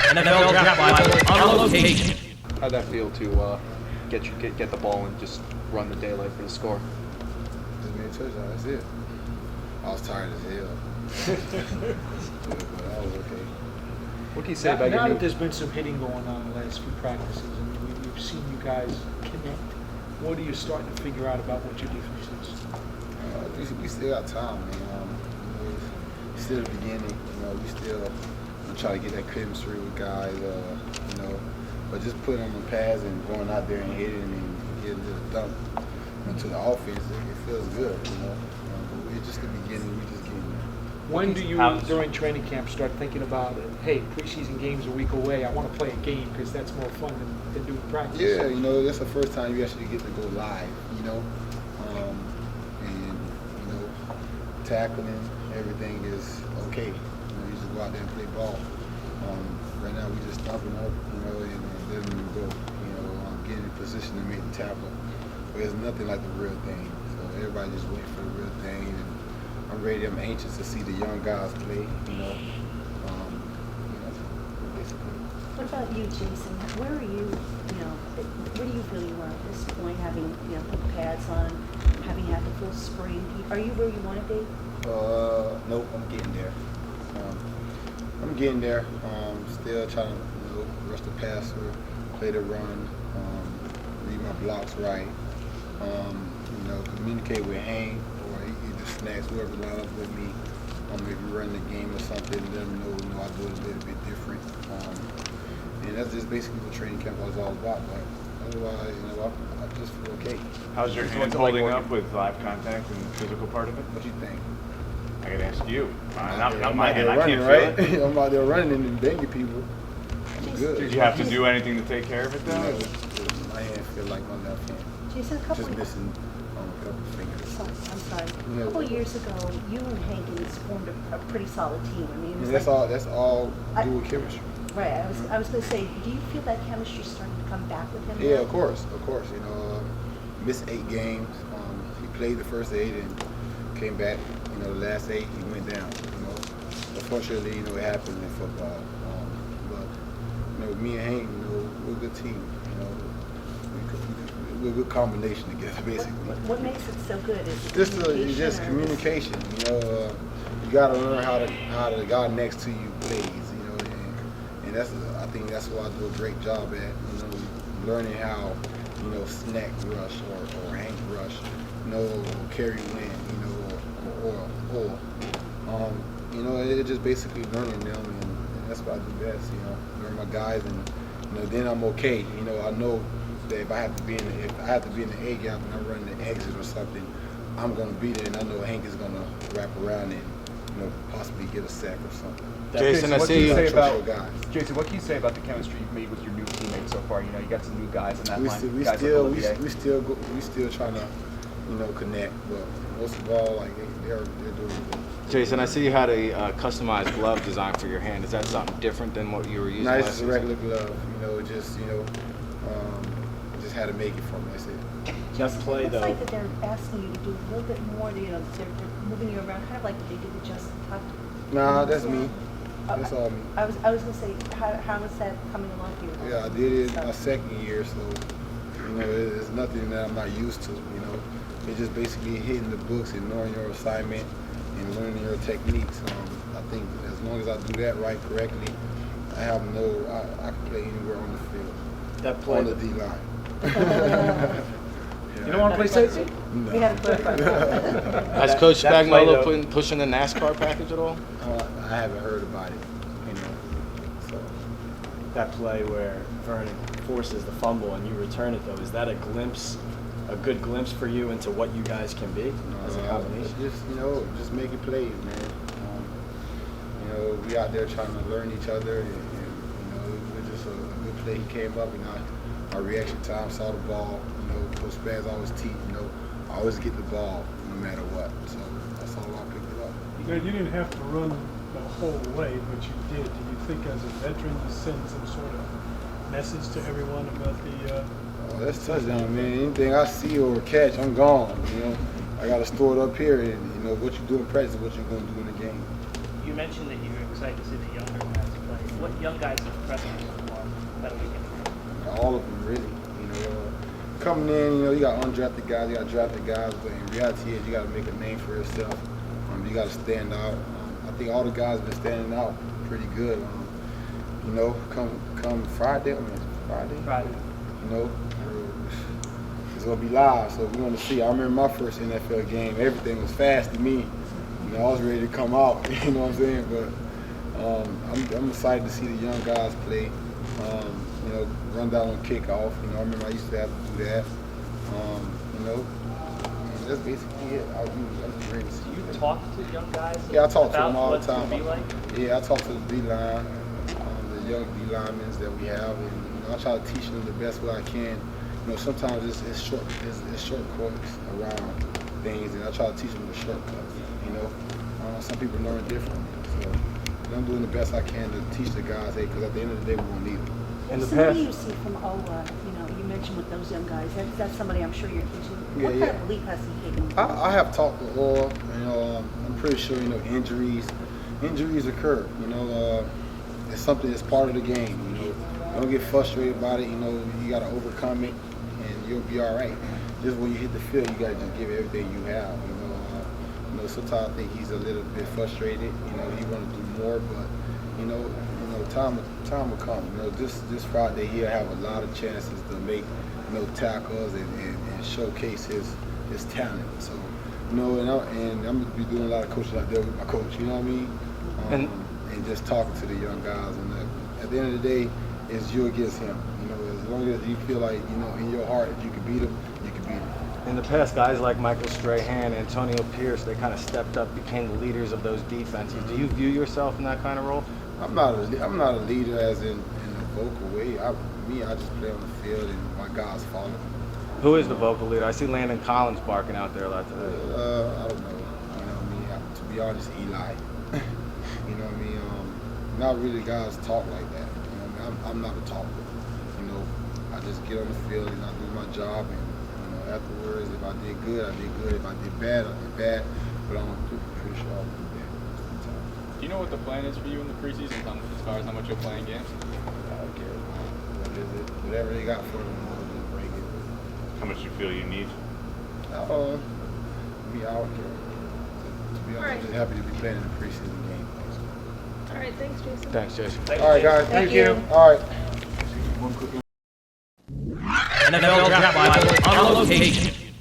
NFL Draft Bible on location. How'd that feel to get the ball and just run the daylight for the score? Just made a touchdown. That's it. I was tired as hell. But I was okay. What can you say about now your that there's been some hitting going on the last few practices, I mean, we've seen you guys connect. What are you starting to figure out about what your defense is? We still got time, man. It's still the beginning. We still try to get that chemistry with guys. But just putting on the pads and going out there and hitting and getting it done to the offense, it feels good. But it's just the beginning. We just getting there. When do you, during training camp, start thinking about, hey, preseason game's a week away, I want to play a game because that's more fun than doing practice? Yeah, that's the first time you actually get to go live, tackling, everything is okay. You just go out there and play ball. Right now we just stomping up, and letting them go, getting in position to make the tackle. But it's nothing like the real thing. So everybody just waiting for the real thing. And I'm ready, I'm anxious to see the young guys play, basically. What about you, Jason? Where are you, where do you feel you are at this point, having, put pads on, having had the full spring? Are you where you want to be? Nope, I'm getting there. Still trying to rush the passer, play the run, read my blocks right, communicate with Hank or either Snacks, whoever line up with me. If you run the game or something, let them know, I do it a little bit different. And that's just basically what training camp was all about. But otherwise, I just feel okay. How's your hand holding up with live contact and the physical part of it? What do you think? I gotta ask you. I'm out there running, right? I'm out there running and banging people. I'm good. Did you have to do anything to take care of it, though? No, my hand feel like my left hand. Jason, Just missing a couple fingers. I'm sorry. A couple of years ago, you and Hankins formed a pretty solid team. I mean, it was that's all dual chemistry. Right. I was going to say, do you feel that chemistry starting to come back with him? Yeah, now? of course. Missed 8 games. He played the first 8 and came back. The last 8 he went down. Unfortunately, it happened in football. But me and Hank, we're a good team. We're a good combination together, basically. What makes it so good? Is It's just communication. You got to learn how the guy next to you plays. And I think that's what I do a great job at. Learning how Snack rush or Hank rush, or Kerry win, it's just basically learning them, and that's what I do best. Learn my guys, and then I'm okay. I know that if I have to be in the A gap and I'm running the exit or something, I'm gonna be there, and I know Hank is gonna wrap around and possibly get a sack or something. Jason, I see you. Jason, what can you say about the chemistry you've made with your new teammates so far? You got some new guys in that line. We still trying to connect, but most of all, they're doing good. Jason, I see you had a customized glove designed for your hand. Is that something different than what you were using No, it's last just a regular glove. Just had to make it for me. That's it. Just play though. It's like that they're asking you to do a little bit more. They're moving you around, kind of like they did with Justin Tuck. Nah, that's me. That's all me. I was gonna say, how is that coming along for you? Yeah, I did it my second year, so it's nothing that I'm not used to. It's just basically hitting the books and knowing your assignment and learning your techniques. I think as long as I do that right correctly, I can play anywhere on the field. That play on the D line. You don't want to play safety? No. We had to clarify that. Has Coach Spagnuolo pushing the NASCAR package at all? I haven't heard about it. So that play where Vernon forces the fumble and you return it, though, is that a good glimpse for you into what you guys can be as a combination? Just making plays, man. We out there trying to learn each other, and it was just a good play. He came up, and our reaction time, saw the ball. Coach Spaz always teach. I always get the ball no matter what. So that's all I picked it up. You didn't have to run the whole way, but you did. Do you think, as a veteran, you send some sort of message to everyone about the? That's touchdown, man. Anything I see or catch, I'm gone. I got to store it up here, and what you do in practice is what you're going to do in the game. You mentioned that you were excited to see the younger guys play. what young guys are impressing you so far that weekend? All of them, really. Coming in, you got undrafted guys, you got drafted guys, but in reality is you got to make a name for yourself. You got to stand out. I think all the guys have been standing out pretty good. Come Friday, Friday. It's gonna be live, so we want to see. I remember my first NFL game; everything was fast to me. I was ready to come out. You know what I'm saying? But I'm excited to see the young guys play. Run down on kickoff. I remember I used to have to do that. And that's basically it. I'm ready to see. Do you talk to young guys? Yeah, I talk to about them all the what time. it's gonna be like? Yeah, I talk to the D-line, the young D-linemen that we have, and I try to teach them the best way I can. Sometimes it's shortcuts around things, and I try to teach them the shortcuts. Some people learn differently, so I'm doing the best I can to teach the guys, because at the end of the day, we're gonna need them. In the So what past, do you see from Ola? You mentioned with those young guys. That's somebody I'm sure you're teaching. What Yeah, kind of belief has he taken? I have talked to Oral. I'm pretty sure injuries occur. It's something that's part of the game. Don't get frustrated about it. You got to overcome it, and you'll be all right. Just when you hit the field, you got to just give everything you have. Sometimes I think he's a little bit frustrated. He want to do more, but time will come. This Friday he'll have a lot of chances to make tackles and showcase his talent. So and I'm gonna be doing a lot of coaching out there with my coach. You know what I mean? And just talking to the young guys. And at the end of the day, it's you against him. As long as you feel like in your heart if you can beat him, you can beat him. in the past, guys like Michael Strahan, Antonio Pierce, they kind of stepped up, became the leaders of those defenses. Do you view yourself in that kind of role? I'm not a leader as in a vocal way. I just play on the field and my guys follow. Who is the vocal leader? I see Landon Collins barking out there a lot today. I don't know. To be honest, Eli. Not really guys talk like that. I'm not a talker. I just get on the field and I do my job, and afterwards, if I did good, I did good. If I did bad, I did bad. But I'm pretty sure I'll do bad. Do you know what the plan is for you in the preseason as far as how much you'll play in games? I don't care. What is it? Whatever they got for them, I'll just bring it. How much you feel you need? I don't care. To be honest, I'm just happy to be playing in the preseason game. All right, thanks, Jason. Thanks, Jason. All right, guys. Thank you. All right. NFL Draft Bible on location.